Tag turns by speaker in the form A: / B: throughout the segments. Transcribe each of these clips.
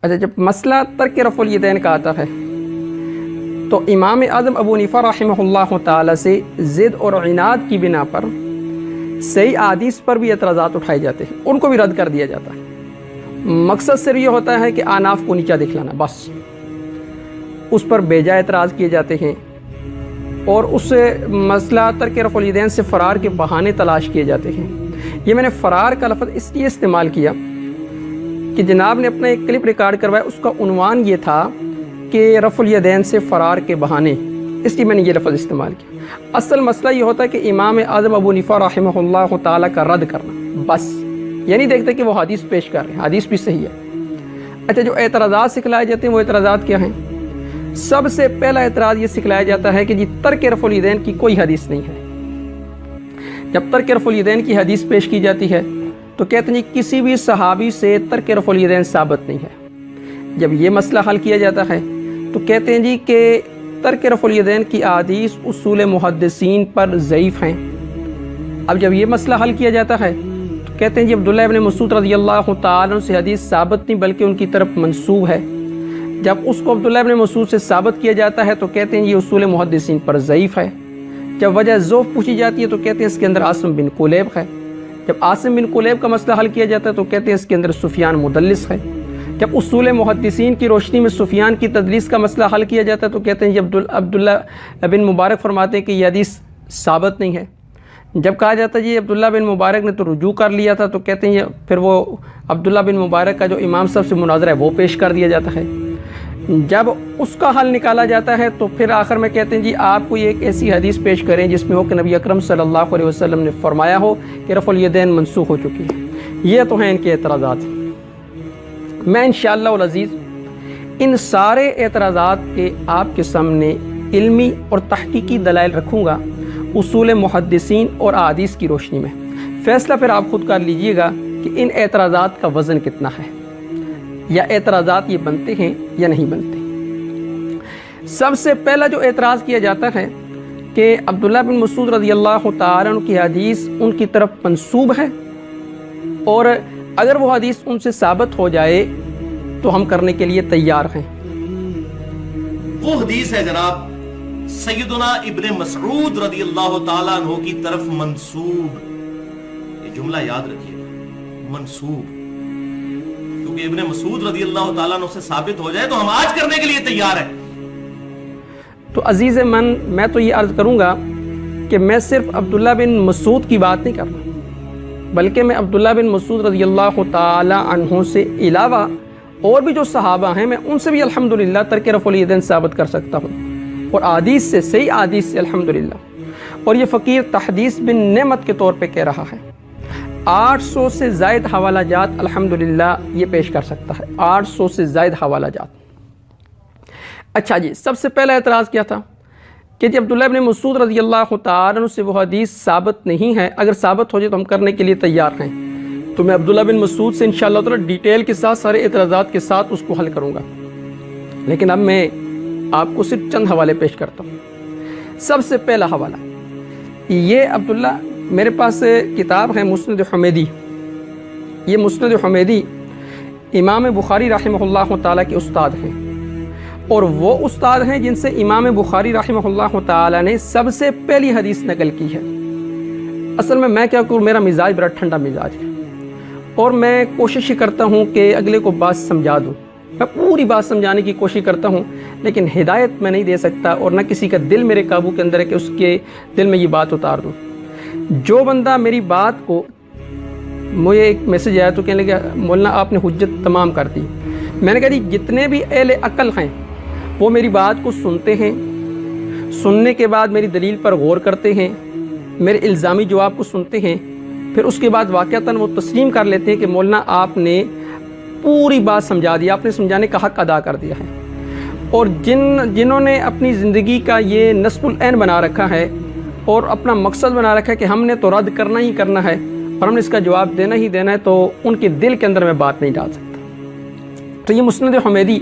A: اچھا، جب مسئلہ ترک رفع الیدین کا آتا ہے تو امام اعظم ابو حنیفہ رحمہ اللہ تعالی سے ضد اور عناد کی بنا پر صحیح احادیث پر بھی اعتراضات اٹھائے جاتے ہیں، ان کو بھی رد کر دیا جاتا ہے۔ مقصد صرف یہ ہوتا ہے کہ اناف کو نیچا دکھلانا، بس اس پر بے جا اعتراض کیے جاتے ہیں اور اس مسئلہ ترک رفع الیدین سے فرار کے بہانے تلاش کیے جاتے ہیں۔ یہ میں نے فرار کا لفظ اس لیے استعمال کیا کہ جناب نے اپنا ایک کلپ ریکارڈ کروایا، اس کا عنوان یہ تھا کہ رفع الیدین سے فرار کے بہانے، اس لیے میں نے یہ لفظ استعمال کیا۔ اصل مسئلہ یہ ہوتا ہے کہ امام اعظم ابو حنیفہ رحمہ اللہ تعالیٰ کا رد کرنا، بس یہ نہیں دیکھتے کہ وہ حدیث پیش کر رہے ہیں، حدیث بھی صحیح ہے۔ اچھا، جو اعتراضات سکھلائے جاتے ہیں وہ اعتراضات کیا ہیں؟ سب سے پہلا اعتراض یہ سکھلایا جاتا ہے کہ جی ترک رفع الیدین کی کوئی حدیث نہیں ہے۔ جب ترک رفع الیدین کی حدیث پیش کی جاتی ہے تو کہتے ہیں جی کسی بھی صحابی سے ترک رفع الیدین ثابت نہیں ہے۔ جب یہ مسئلہ حل کیا جاتا ہے تو کہتے ہیں جی کہ ترک رفع الیدین کی احادیث اصول محدثین پر ضعیف ہیں۔ اب جب یہ مسئلہ حل کیا جاتا ہے تو کہتے ہیں جی عبداللہ ابن مسعود رضی اللہ تعالیٰ عنہ سے حدیث ثابت نہیں بلکہ ان کی طرف منسوب ہے۔ جب اس کو عبداللہ ابن مسعود سے ثابت کیا جاتا ہے تو کہتے ہیں یہ اصول محدثین پر ضعیف ہے۔ جب وجہ ضعف پوچھی جاتی ہے تو کہتے ہیں اس کے اندر عاصم بن کلیب ہے۔ جب عاصم بن کلیب کا مسئلہ حل کیا جاتا ہے تو کہتے ہیں اس کے اندر سفیان مدلس ہے۔ جب اصول محدثین کی روشنی میں سفیان کی تدلیس کا مسئلہ حل کیا جاتا ہے تو کہتے ہیں یہ عبداللہ بن مبارک فرماتے ہیں کہ یہ حدیث ثابت نہیں ہے۔ جب کہا جاتا ہے یہ عبداللہ بن مبارک نے تو رجوع کر لیا تھا تو کہتے ہیں پھر وہ عبداللہ بن مبارک کا جو امام صاحب سے مناظرہ ہے وہ پیش کر دیا جاتا ہے۔ جب اس کا حل نکالا جاتا ہے تو پھر آخر میں کہتے ہیں جی آپ کوئی ایک ایسی حدیث پیش کریں جس میں ہو کہ نبی اکرم صلی اللہ علیہ وسلم نے فرمایا ہو کہ رفع الیدین منسوخ ہو چکی ہے۔ یہ تو ہیں ان کے اعتراضات۔ میں انشاءاللہ العزیز ان سارے اعتراضات کے آپ کے سامنے علمی اور تحقیقی دلائل رکھوں گا اصول محدثین اور احادیث کی روشنی میں۔ فیصلہ پھر آپ خود کر لیجئے گا کہ ان اعتراضات کا وزن کتنا ہے، یا اعتراضات یہ بنتے ہیں یا نہیں بنتے۔ سب سے پہلا جو اعتراض کیا جاتا ہے کہ عبداللہ بن مسعود رضی اللہ تعالیٰ عنہ کی حدیث ان کی طرف منسوب ہے، اور اگر وہ حدیث ان سے ثابت ہو جائے تو ہم کرنے کے لیے تیار ہیں۔
B: وہ حدیث ہے جناب سیدنا ابن مسعود رضی اللہ تعالیٰ عنہ کی طرف منسوب، یہ جملہ یاد رکھیے گا، منسوب، کیونکہ ابن مسعود رضی اللہ تعالیٰ عنہ سے ثابت ہو جائے تو ہم آج کرنے کے لیے تیار ہیں۔
A: تو عزیز من، میں تو یہ عرض کروں گا کہ میں صرف عبداللہ بن مسعود کی بات نہیں کر رہا، بلکہ میں عبداللہ بن مسعود رضی اللہ تعالی عنہ سے علاوہ اور بھی جو صحابہ ہیں میں ان سے بھی الحمدللہ ترک رفع الیدین ثابت کر سکتا ہوں، اور حدیث سے، صحیح حدیث سے الحمدللہ۔ اور یہ فقیر تحدیث بن نعمت کے طور پہ کہہ رہا ہے، 800 سے زائد حوالہ جات الحمدللہ یہ پیش کر سکتا ہے، 800 سے زائد حوالہ جات۔ اچھا جی، سب سے پہلا اعتراض کیا تھا کہ جی عبداللہ ابن مسعود رضی اللہ تعالیٰ عنہ سے وہ حدیث ثابت نہیں ہے، اگر ثابت ہو جائے تو ہم کرنے کے لیے تیار ہیں۔ تو میں عبداللہ بن مسعود سے انشاءاللہ تعالی ڈیٹیل کے ساتھ، سارے اعتراضات کے ساتھ اس کو حل کروں گا، لیکن اب میں آپ کو صرف چند حوالے پیش کرتا ہوں۔ سب سے پہلا حوالہ یہ عبداللہ، میرے پاس کتاب ہے مسند حمیدی۔ یہ مسند حمیدی امام بخاری رحمہ اللہ تعالیٰ کے استاد ہیں، اور وہ استاد ہیں جن سے امام بخاری رحمہ اللہ تعالیٰ نے سب سے پہلی حدیث نقل کی ہے۔ اصل میں کیا کروں، میرا مزاج بڑا ٹھنڈا مزاج ہے، اور میں کوشش کرتا ہوں کہ اگلے کو بات سمجھا دوں، میں پوری بات سمجھانے کی کوشش کرتا ہوں، لیکن ہدایت میں نہیں دے سکتا، اور نہ کسی کا دل میرے قابو کے اندر ہے کہ اس کے دل میں یہ بات اتار دوں۔ جو بندہ میری بات کو، مجھے ایک میسج آیا تو کہنے لگا مولانا آپ نے حجت تمام کر دی۔ میں نے کہا جی جتنے بھی اہل عقل ہیں وہ میری بات کو سنتے ہیں، سننے کے بعد میری دلیل پر غور کرتے ہیں، میرے الزامی جواب کو سنتے ہیں، پھر اس کے بعد واقعتاً وہ تسلیم کر لیتے ہیں کہ مولانا آپ نے پوری بات سمجھا دی، آپ نے سمجھانے کا حق ادا کر دیا ہے۔ اور جنہوں نے اپنی زندگی کا یہ نصب العین بنا رکھا ہے اور اپنا مقصد بنا رکھا ہے کہ ہم نے تو رد کرنا ہی کرنا ہے اور ہم نے اس کا جواب دینا ہی دینا ہے، تو ان کے دل کے اندر میں بات نہیں ڈال سکتا۔ تو یہ مسند حمیدی،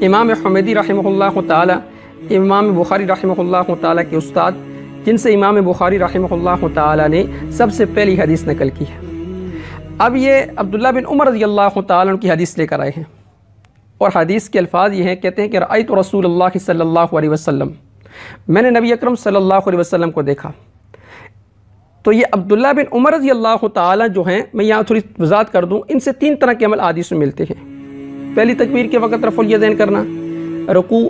A: امام حمیدی رحمہ اللہ تعالی، امام بخاری رحمہ اللہ تعالی کے استاد، جن سے امام بخاری رحمہ اللہ تعالی نے سب سے پہلی حدیث نقل کی ہے۔ اب یہ عبداللہ بن عمر رضی اللہ تعالیٰ عنہ کی حدیث لے کر آئے ہیں۔ اور حدیث کے الفاظ یہ ہیں، کہتے ہیں کہ رأیت رسول اللہ صلی اللہ علیہ وسلم، میں نے نبی اکرم صلی اللہ علیہ وسلم کو دیکھا۔ تو یہ عبداللہ بن عمر رضی اللہ تعالیٰ جو ہیں، میں یہاں تھوڑی وضاحت کر دوں، ان سے 3 طرح کے عمل حدیث میں ملتے ہیں۔ پہلی تکبیر کے وقت رفع الیدین کرنا، رکوع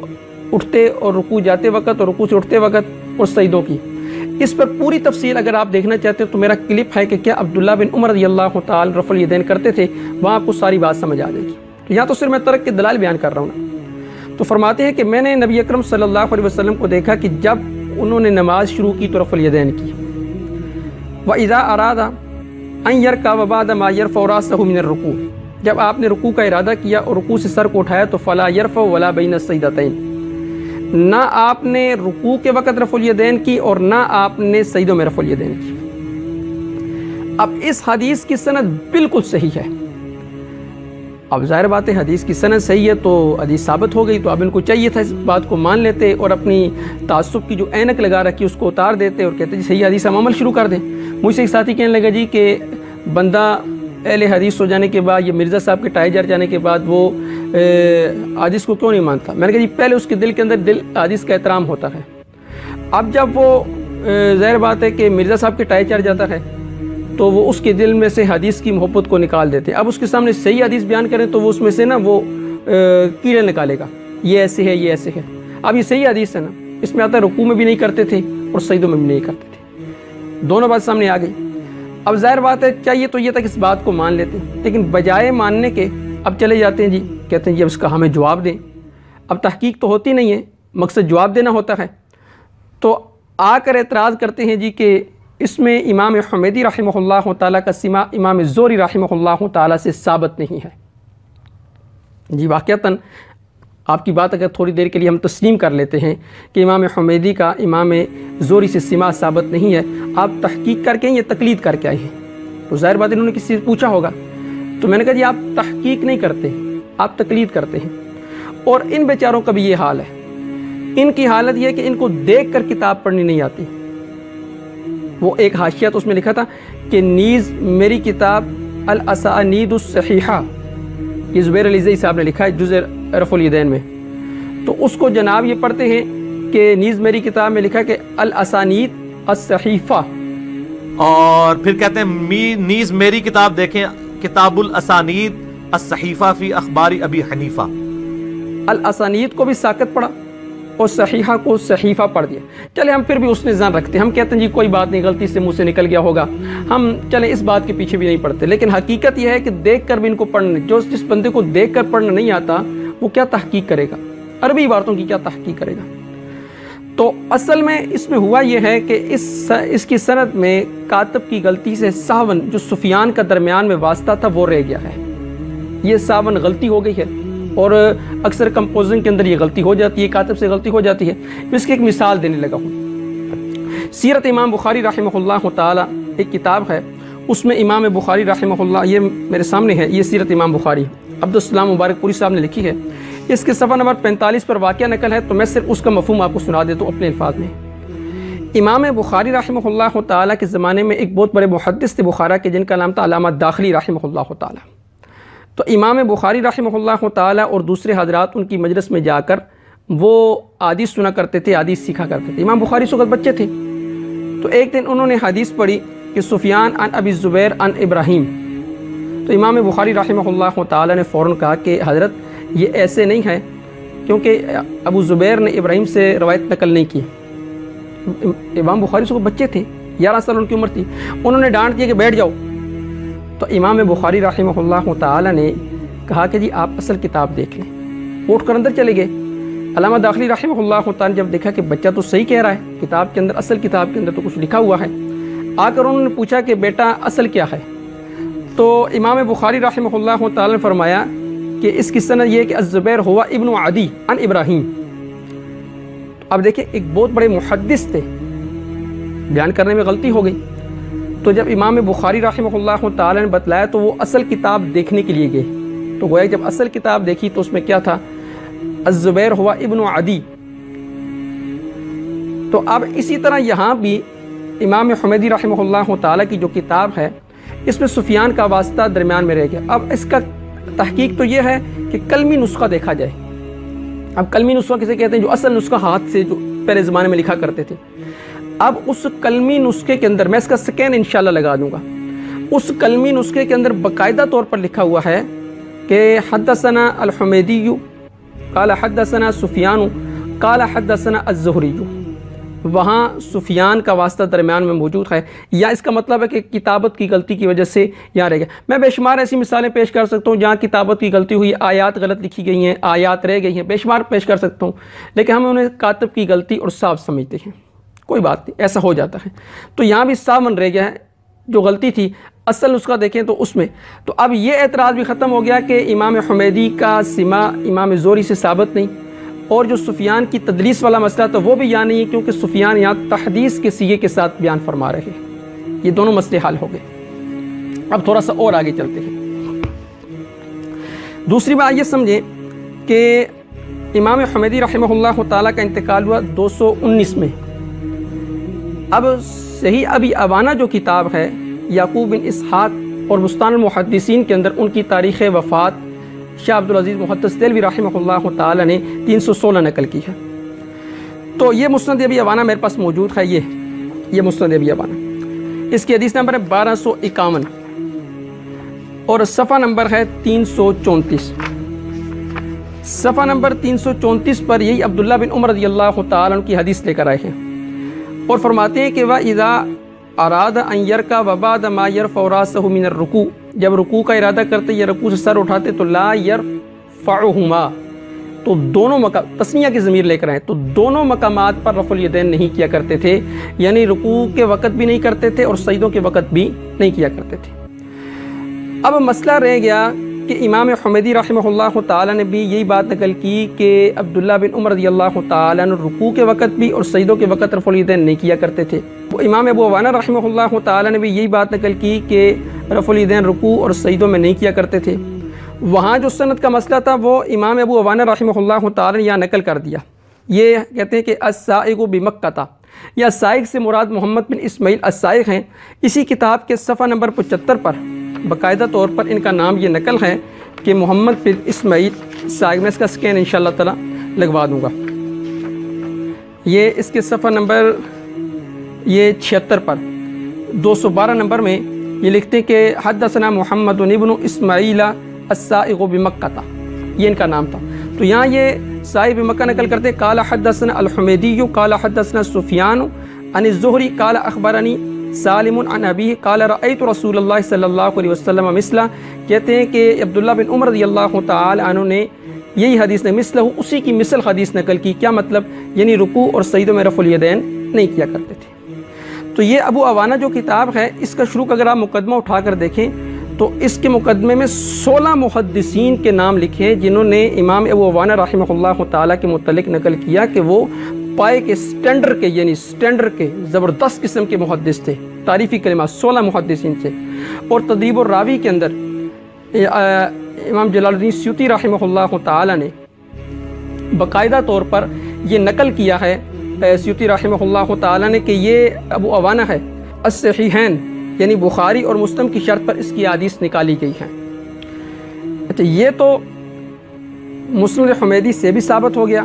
A: اٹھتے اور رکوع جاتے وقت اور رکوع سے اٹھتے وقت، اور سجدوں کی۔ اس پر پوری تفصیل اگر آپ دیکھنا چاہتے ہیں تو میرا کلپ ہے کہ کیا عبداللہ بن عمر رضی اللہ تعالیٰ رفع الیدین کرتے تھے، وہاں آپ کو ساری بات سمجھ آ جائے گی۔ تو یہاں تو صرف میں ترک کے دلائل بیان کر رہا ہوں نا۔ تو فرماتے ہیں کہ میں نے نبی اکرم صلی اللہ علیہ وسلم کو دیکھا کہ جب انہوں نے نماز شروع کی تو رفع الیدین کی۔ وَإِذَا أَرَادَ أَن يَرْكَعَ وَبَعْدَ مَا يَرْفَعُ رَأْسَهُ مِنَ الرُّكُوعِ، جب آپ نے رکوع کا ارادہ کیا اور رکوع سے سر کو اٹھایا تو فَلَا يَرْفَعُ وَلَا بَيْنَ السَّجْدَتَيْنِ، نہ آپ نے رکوع کے وقت رفع الیدین کی اور نہ آپ نے سجدوں میں رفع الیدین کی۔ اب اس حدیث کی سند بالکل صحیح ہے۔ اب ظاہر بات ہے حدیث کی سند صحیح ہے تو حدیث ثابت ہو گئی، تو اب ان کو چاہیے تھا اس بات کو مان لیتے اور اپنی تعصب کی جو اینک لگا رکھی اس کو اتار دیتے اور کہتے جی صحیح حدیث ہم عمل شروع کر دیں۔ مجھ سے ایک ساتھی کہنے لگا جی کہ بندہ اہل حدیث ہو جانے کے بعد، یہ مرزا صاحب کے ٹائے جر جانے کے بعد وہ حدیث کو کیوں نہیں مانتا؟ میں نے کہا جی پہلے اس کے دل کے اندر حدیث کا احترام ہوتا ہے۔ اب جب وہ ظاہر بات ہے کہ مرزا صاحب کے ٹائے چڑھ جاتا ہے تو وہ اس کے دل میں سے حدیث کی محبت کو نکال دیتے۔ اب اس کے سامنے صحیح حدیث بیان کریں تو وہ اس میں سے نا وہ کیڑے نکالے گا، یہ ایسے ہے یہ ایسے ہے۔ اب یہ صحیح حدیث ہے نا، اس میں آتا ہے رکوع میں بھی نہیں کرتے تھے اور سجدوں میں بھی نہیں کرتے تھے، دونوں بات سامنے آ گئی۔ اب ظاہر بات ہے چاہیے تو یہ تھا کہ اس بات کو مان لیتے، لیکن بجائے ماننے کے اب چلے جاتے ہیں جی، کہتے ہیں جی اب اس کا ہمیں جواب دیں۔ اب تحقیق تو ہوتی نہیں ہے، مقصد جواب دینا ہوتا ہے، تو آ کر اعتراض کرتے ہیں جی کہ اس میں امام حمیدی رحمہ اللہ تعالیٰ کا سما امام زہری رحمہ اللہ تعالیٰ سے ثابت نہیں ہے۔ جی واقعتاً آپ کی بات اگر تھوڑی دیر کے لیے ہم تسلیم کر لیتے ہیں کہ امام حمیدی کا امام زہری سے سما ثابت نہیں ہے، آپ تحقیق کر کے یہ تقلید کر کے آئے ہیں، تو ظاہر بات انہوں نے کسی سے پوچھا ہوگا۔ تو میں نے کہا جی آپ تحقیق نہیں کرتے، آپ تقلید کرتے ہیں، اور ان بیچاروں کا بھی یہ حال ہے۔ ان کی حالت یہ ہے کہ ان کو دیکھ کر کتاب پڑھنی نہیں آتی۔ وہ ایک حاشیہ تو اس میں لکھا تھا کہ نیز میری کتاب الاسانید الصحیحہ، یہ زبیر علیزئی صاحب نے لکھا ہے جزء رفع الیدین میں، تو اس کو جناب یہ پڑھتے ہیں کہ نیز میری کتاب میں لکھا کہ الاسانید الصحیفہ،
B: اور پھر کہتے ہیں نیز میری کتاب دیکھیں کتاب الاسانید الصحیفہ فی اخبار ابی حنیفہ۔
A: الاسانید کو بھی ساکت پڑھا اور صحیحہ کو صحیفہ پڑھ دیا۔ چلے ہم پھر بھی اس نظام رکھتے ہیں، ہم کہتے ہیں جی کوئی بات نہیں، غلطی سے منہ سے نکل گیا ہوگا، ہم چلے اس بات کے پیچھے بھی نہیں پڑھتے۔ لیکن حقیقت یہ ہے کہ دیکھ کر بھی ان کو پڑھنا، جس بندے کو دیکھ کر پڑھنا نہیں آتا وہ کیا تحقیق کرے گا، عربی عبارتوں کی کیا تحقیق کرے گا؟ تو اصل میں اس میں ہوا یہ ہے کہ اس کی سند میں کاتب کی غلطی سے سہون جو سفیان کا درمیان میں واسطہ تھا وہ رہ گیا ہے، یہ سہون غلطی ہو گئی ہے، اور اکثر کمپوزنگ کے اندر یہ غلطی ہو جاتی ہے، کاتب سے غلطی ہو جاتی ہے۔ اس کی ایک مثال دینے لگا ہوں۔ سیرت امام بخاری رحمہ اللہ تعالی ایک کتاب ہے، اس میں امام بخاری رحمہ اللہ، یہ میرے سامنے ہے، یہ سیرت امام بخاری عبدالسلام مبارک پوری صاحب نے لکھی ہے، اس کے صفحہ نمبر 45 پر واقعہ نقل ہے، تو میں صرف اس کا مفہوم آپ کو سنا دیتا ہوں اپنے الفاظ میں۔ امام بخاری رحمہ اللہ تعالی کے زمانے میں ایک بہت بڑے محدث تھے بخارا کے، جن کا نام تھا علامہ داخلی رحمہ اللہ تعالی۔ تو امام بخاری رحمہ اللہ تعالی اور دوسرے حضرات ان کی مجلس میں جا کر وہ حدیث سنا کرتے تھے، حدیث سیکھا کرتے تھے۔ امام بخاری اس وقت بچے تھے، تو ایک دن انہوں نے حدیث پڑھی کہ سفیان عن ابی الزبیر عن ابراہیم، تو امام بخاری رحمہ اللہ تعالی نے فوراً کہا کہ حضرت یہ ایسے نہیں ہے، کیونکہ ابو زبیر نے ابراہیم سے روایت نقل نہیں کی۔ امام بخاری اس وقت بچے تھے، 11 سال ان کی عمر تھی، انہوں نے ڈانٹ دیا کہ بیٹھ جاؤ۔ تو امام بخاری رحمہ اللہ تعالی نے کہا کہ جی آپ اصل کتاب دیکھ لیں، اٹھ کر اندر چلے گئے۔ علامہ داخلی رحمہ اللہ تعالی نے جب دیکھا کہ بچہ تو صحیح کہہ رہا ہے، کتاب کے اندر اصل کتاب کے اندر تو کچھ لکھا ہوا ہے، آ کر انہوں نے پوچھا کہ بیٹا اصل کیا ہے؟ تو امام بخاری رحمہ اللہ تعالی نے فرمایا کہ اس کی سند یہ ہے کہ الزبیر ہوا ابن عدی عن ابراہیم۔ اب دیکھیں ایک بہت بڑے محدث تھے، بیان کرنے میں غلطی ہو گئی، تو جب امام بخاری رحمہ اللہ تعالی نے بتلایا تو وہ اصل کتاب دیکھنے کے لیے گئے، تو گویا جب اصل کتاب دیکھی تو اس میں کیا تھا؟ الزبیر ہوا ابن عدی۔ تو اب اسی طرح یہاں بھی امام حمیدی رحمہ اللہ تعالی کی جو کتاب ہے اس میں سفیان کا واسطہ درمیان میں رہ گیا۔ اب اس کا تحقیق تو یہ ہے کہ قلمی نسخہ دیکھا جائے. اب قلمی نسخہ کسے کہتے ہیں؟ جو اصل نسخہ ہاتھ سے جو پہلے زمانے میں لکھا کرتے تھے. اب اس قلمی نسخے کے اندر میں اس کا سکین انشاءاللہ لگا دوں گا. اس قلمی نسخے کے اندر باقاعدہ طور پر لکھا ہوا ہے کہ حدثنا الحمیدی قال حدثنا سفیان قال حدثنا الزہری. وہاں سفیان کا واسطہ درمیان میں موجود ہے، یا اس کا مطلب ہے کہ کتابت کی غلطی کی وجہ سے یہاں رہ گیا. میں بے شمار ایسی مثالیں پیش کر سکتا ہوں جہاں کتابت کی غلطی ہوئی، آیات غلط لکھی گئی ہیں، آیات رہ گئی ہیں، بے شمار پیش کر سکتا ہوں، لیکن ہم انہیں کاتب کی غلطی اور صاف سمجھتے ہیں. کوئی بات نہیں، ایسا ہو جاتا ہے. تو یہاں بھی صاف من رہ گیا ہے، جو غلطی تھی اصل نسخہ دیکھیں تو اس میں. تو اب یہ اعتراض بھی ختم ہو گیا کہ امام حمیدی کا سما امام زہری سے ثابت نہیں، اور جو سفیان کی تدلیس والا مسئلہ تھا وہ بھی یہاں نہیں ہے، کیونکہ سفیان یہاں تحدیث کے صیغے کے ساتھ بیان فرما رہے ہیں. یہ دونوں مسئلے حل ہو گئے. اب تھوڑا سا اور آگے چلتے ہیں. دوسری بات یہ سمجھیں کہ امام حمیدی رحمہ اللہ تعالیٰ کا انتقال ہوا 219 میں. اب صحیح ابی عوانہ جو کتاب ہے یعقوب بن اسحاق اور بستان المحدثین کے اندر ان کی تاریخ وفات شاہ عبدالعزیز محدث دہلوی رحمہ اللہ تعالیٰ نے 316 نقل کی ہے. تو یہ مسند ابی عوانہ میرے پاس موجود ہے. یہ مسند ابی عوانہ، اس کی حدیث نمبر ہے 1251 اور صفحہ نمبر ہے 334. صفحہ نمبر 334 پر یہی عبداللہ بن عمر رضی اللہ تعالیٰ عنہ کی حدیث لے کر آئے ہیں اور فرماتے ہیں کہ وَإِذَا أَرَادَ أَن يَرْكَعَ وَبَعْدَ مَا يَرْفَعُ رَأْسَهُ مِنَ الرُّكُوعِ، جب رکوع کا ارادہ کرتے یا رکوع سے سر اٹھاتے تو لا يرفعهما، تو دونوں مقام تسنیہ کی ضمیر لے کر آئیں، تو دونوں مقامات پر رفع الیدین نہیں کیا کرتے تھے، یعنی رکوع کے وقت بھی نہیں کرتے تھے اور سجدوں کے وقت بھی نہیں کیا کرتے تھے. اب مسئلہ رہ گیا کہ امام حمیدی رحمہ اللہ تعالیٰ نے بھی یہی بات نقل کی کہ عبداللہ بن عمر رضی اللہ تعالیٰ نے رکوع کے وقت بھی اور سجدوں کے وقت رفع الیدین نہیں کیا کرتے تھے. امام ابو عوانہ رحمہ اللہ تعالیٰ نے بھی یہی بات نقل کی کہ رفع الیدین رکوع اور سجدوں میں نہیں کیا کرتے تھے. وہاں جو سند کا مسئلہ تھا وہ امام ابو عوانہ رحمہ اللہ تعالیٰ نے یہاں نقل کر دیا. یہ کہتے ہیں کہ السائق بمکہ، یا سائق سے مراد محمد بن اسماعیل السائق ہیں. اسی کتاب کے صفحہ نمبر 75 پر باقاعدہ طور پر ان کا نام یہ نقل ہے کہ محمد بن اسماعیل سائق. میں اس کا سکین انشاءاللہ تعالی لگوا دوں گا. یہ اس کے صفحہ نمبر یہ 76 پر 212 نمبر میں یہ لکھتے ہیں کہ حدثنا محمد بن اسماعیل السائق بمکہ، یہ ان کا نام تھا. تو یہاں یہ سائق بمکہ نقل کرتے قال حدثنا الحمیدی قال حدثنا سفیان عن الزہری قال اخبرنی سالم عن ابی قال رأیت رسول اللہ صلی اللہ علیہ وسلم مثلہ. کہتے ہیں کہ عبداللہ بن عمر رضی اللہ تعالی عنہ نے یہی حدیث نے مثلہ، اسی کی مثل حدیث نقل کی. کیا مطلب؟ یعنی رکوع اور سجدوں میں رفع الیدین نہیں کیا کرتے تھے. تو یہ ابو عوانہ جو کتاب ہے اس کا شروع اگر آپ مقدمہ اٹھا کر دیکھیں تو اس کے مقدمے میں 16 محدثین کے نام لکھے ہیں جنہوں نے امام ابو عوانہ رحمہ اللہ تعالیٰ کے متعلق نقل کیا کہ وہ پائے کے سٹینڈر کے، یعنی سٹینڈر کے زبردست قسم کے محدث تھے. تعریفی کلمات 16 محدثین سے. اور تدریب الراوی کے اندر امام جلال الدین سیوطی رحمہ اللہ تعالیٰ نے باقاعدہ طور پر یہ نقل کیا ہے سیوطی رحمہ اللہ تعالیٰ نے کہ یہ ابو عوانہ ہے الصحیحین، یعنی بخاری اور مسلم کی شرط پر اس کی حدیث نکالی گئی ہے. اچھا، یہ تو مسند حمیدی سے بھی ثابت ہو گیا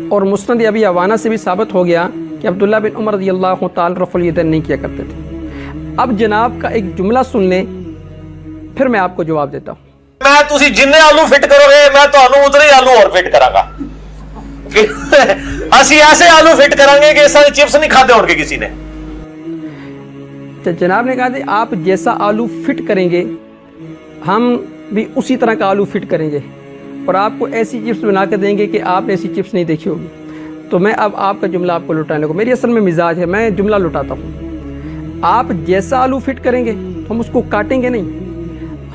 A: اور مسند ابی عوانہ سے بھی ثابت ہو گیا کہ عبداللہ بن عمر رضی اللہ تعالی رفع الیدین نہیں کیا کرتے تھے. اب جناب کا ایک جملہ سن لیں پھر میں آپ کو جواب دیتا ہوں.
C: میں تسی جننے آلو فٹ کرو گے میں تانوں اتنے ہی آلو اور فٹ کراں گا. اسی ایسے آلو فٹ کریں گے کہ اس طرح چپس نہیں کھاتے ہوں گے کسی نے.
A: جناب نے کہا تھا آپ جیسا آلو فٹ کریں گے ہم بھی اسی طرح کا آلو فٹ کریں گے اور آپ کو ایسی چپس بنا کے دیں گے کہ آپ نے ایسی چپس نہیں دیکھی ہوگی. تو میں اب آپ کا جملہ آپ کو لٹانے کو، میری اصل میں مزاج ہے میں جملہ لٹاتا ہوں. آپ جیسا آلو فٹ کریں گے ہم اس کو کاٹیں گے نہیں،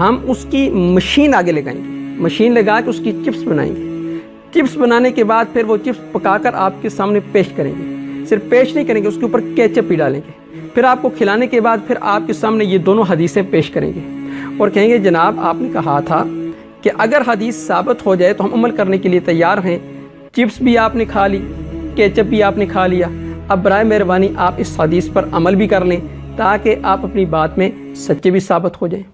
A: ہم اس کی مشین آگے لگائیں گے، مشین لگا کے اس کی چپس بنائیں گے. چپس بنانے کے بعد پھر وہ چپس پکا کر آپ کے سامنے پیش کریں گے. صرف پیش نہیں کریں گے، اس کے اوپر کیچپ بھی ڈالیں گے. پھر آپ کو کھلانے کے بعد پھر آپ کے سامنے یہ دونوں حدیثیں پیش کریں گے اور کہیں گے جناب آپ نے کہا تھا کہ اگر حدیث ثابت ہو جائے تو ہم عمل کرنے کے لیے تیار ہیں. چپس بھی آپ نے کھا لی، کیچپ بھی آپ نے کھا لیا، اب برائے مہربانی آپ اس حدیث پر عمل بھی کر لیں تاکہ آپ اپنی بات میں سچے بھی ثابت ہو جائیں.